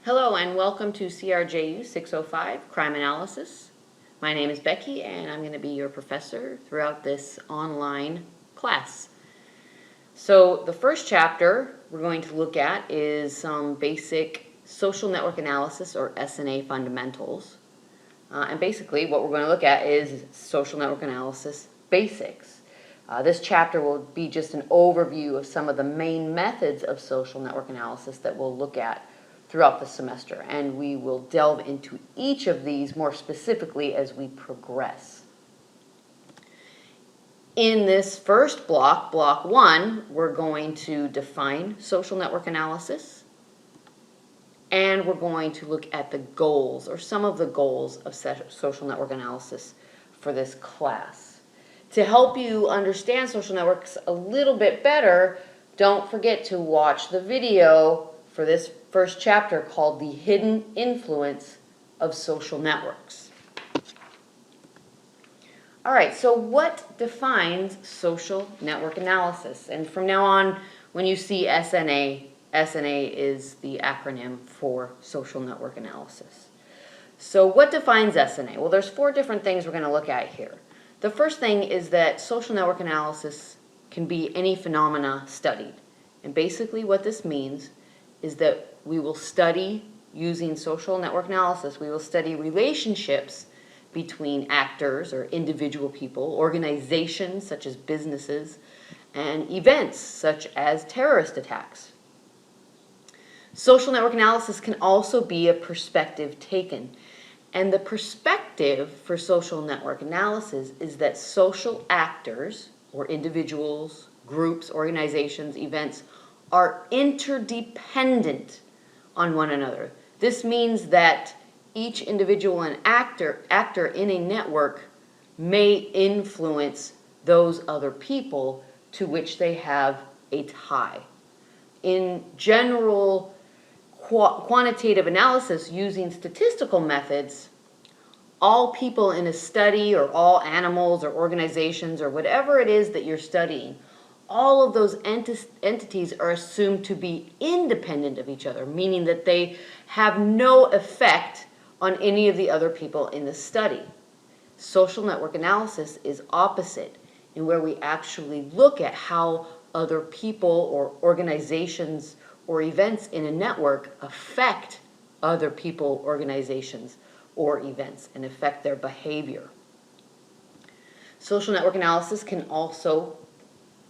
Hello and welcome to CRJU 605 Crime Analysis. My name is Becky and I'm going to be your professor throughout this online class. So the first chapter we're going to look at is some basic social network analysis or SNA fundamentals. And basically what we're going to look at is social network analysis basics. This chapter will be just an overview of some of the main methods of social network analysis that we'll look at throughout the semester, and we will delve into each of these more specifically as we progress. In this first block, block 1, we're going to define social network analysis, and we're going to look at the goals, or some of the goals of social network analysis for this class. To help you understand social networks a little bit better, don't forget to watch the video for this first chapter called The Hidden Influence of Social Networks. All right, so what defines social network analysis? And from now on, when you see SNA, SNA is the acronym for social network analysis. So what defines SNA? Well, there's 4 different things we're going to look at here. The first thing is that social network analysis can be any phenomena studied. And basically what this means is that we will study, using social network analysis, we will study relationships between actors or individual people, organizations such as businesses, and events such as terrorist attacks. Social network analysis can also be a perspective taken. And the perspective for social network analysis is that social actors, or individuals, groups, organizations, events, are interdependent on one another. This means that each individual and actor in a network may influence those other people to which they have a tie. In general quantitative analysis using statistical methods, all people in a study or all animals or organizations or whatever it is that you're studying, all of those entities are assumed to be independent of each other, meaning that they have no effect on any of the other people in the study. Social network analysis is opposite, in where we actually look at how other people or organizations or events in a network affect other people, organizations, or events and affect their behavior. Social network analysis can also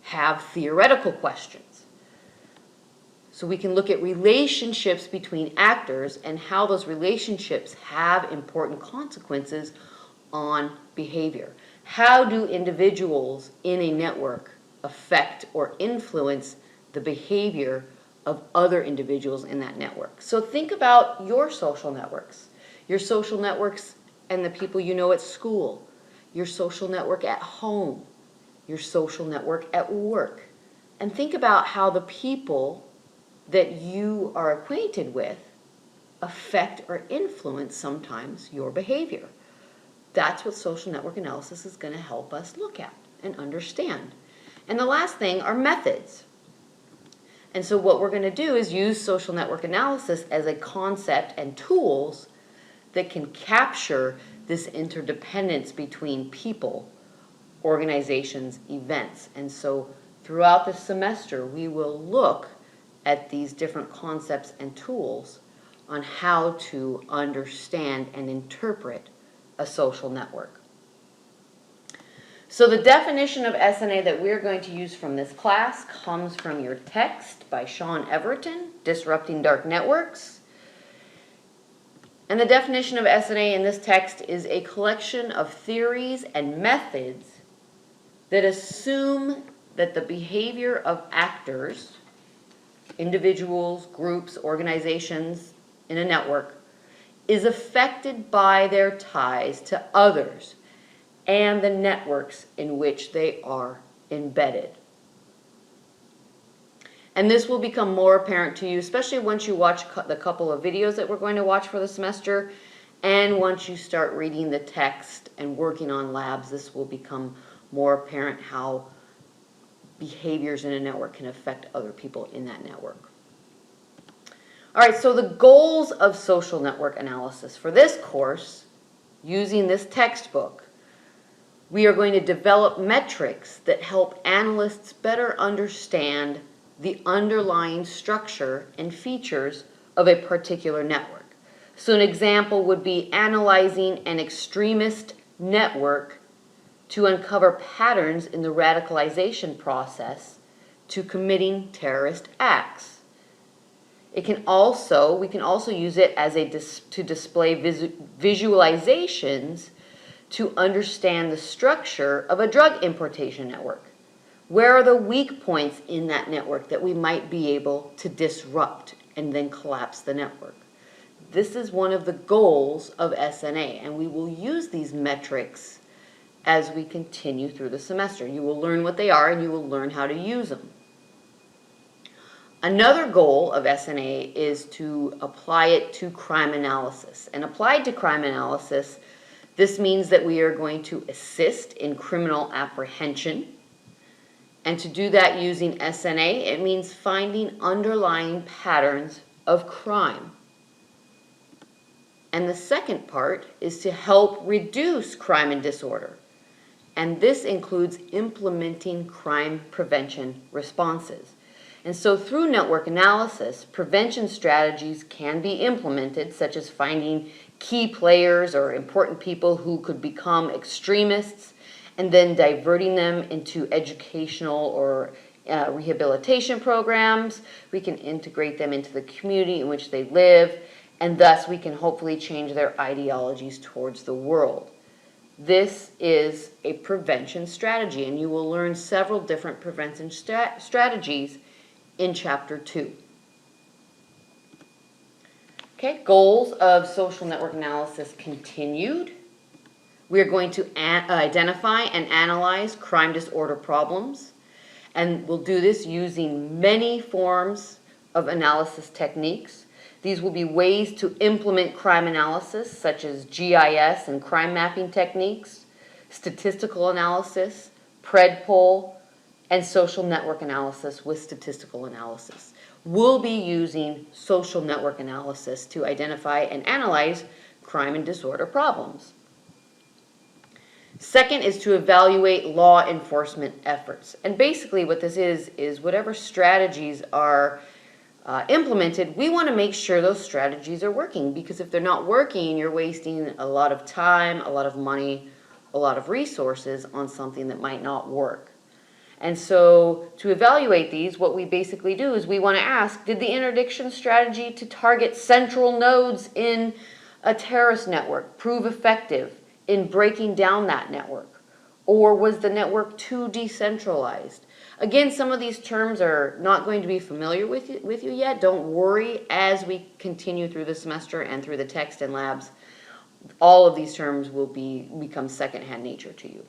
have theoretical questions. So we can look at relationships between actors and how those relationships have important consequences on behavior. How do individuals in a network affect or influence the behavior of other individuals in that network? So think about your social networks and the people you know at school, your social network at home, your social network at work, and think about how the people that you are acquainted with affect or influence sometimes your behavior. That's what social network analysis is going to help us look at and understand. And the last thing are methods. And so what we're going to do is use social network analysis as a concept and tools that can capture this interdependence between people, organizations, events. And so throughout the semester, we will look at these different concepts and tools on how to understand and interpret a social network. So the definition of SNA that we're going to use from this class comes from your text by Sean Everton, Disrupting Dark Networks. And the definition of SNA in this text is a collection of theories and methods that assume that the behavior of actors, individuals, groups, organizations in a network, is affected by their ties to others and the networks in which they are embedded. And this will become more apparent to you, especially once you watch the couple of videos that we're going to watch for the semester, and once you start reading the text and working on labs. This will become more apparent how behaviors in a network can affect other people in that network. All right, so the goals of social network analysis for this course, using this textbook, we are going to develop metrics that help analysts better understand the underlying structure and features of a particular network. So an example would be analyzing an extremist network to uncover patterns in the radicalization process to committing terrorist acts. We can also use it as to display visualizations to understand the structure of a drug importation network. Where are the weak points in that network that we might be able to disrupt and then collapse the network? This is one of the goals of SNA, and we will use these metrics as we continue through the semester. You will learn what they are and you will learn how to use them. Another goal of SNA is to apply it to crime analysis. And applied to crime analysis, this means that we are going to assist in criminal apprehension. And to do that using SNA, it means finding underlying patterns of crime. And the second part is to help reduce crime and disorder. And this includes implementing crime prevention responses. And so through network analysis, prevention strategies can be implemented, such as finding key players or important people who could become extremists, and then diverting them into educational or rehabilitation programs. We can integrate them into the community in which they live, and thus we can hopefully change their ideologies towards the world. This is a prevention strategy, and you will learn several different prevention strategies in Chapter 2. Okay, goals of social network analysis continued. We are going to identify and analyze crime disorder problems, and we'll do this using many forms of analysis techniques. These will be ways to implement crime analysis, such as GIS and crime mapping techniques, statistical analysis, PredPol, and social network analysis with statistical analysis. We'll be using social network analysis to identify and analyze crime and disorder problems. Second is to evaluate law enforcement efforts. And basically what this is whatever strategies are implemented, we want to make sure those strategies are working, because if they're not working, you're wasting a lot of time, a lot of money, a lot of resources on something that might not work. And so to evaluate these, what we basically do is we want to ask, did the interdiction strategy to target central nodes in a terrorist network prove effective in breaking down that network? Or was the network too decentralized? Again, some of these terms are not going to be familiar with you yet. Don't worry, as we continue through the semester and through the text and labs, all of these terms will become secondhand nature to you.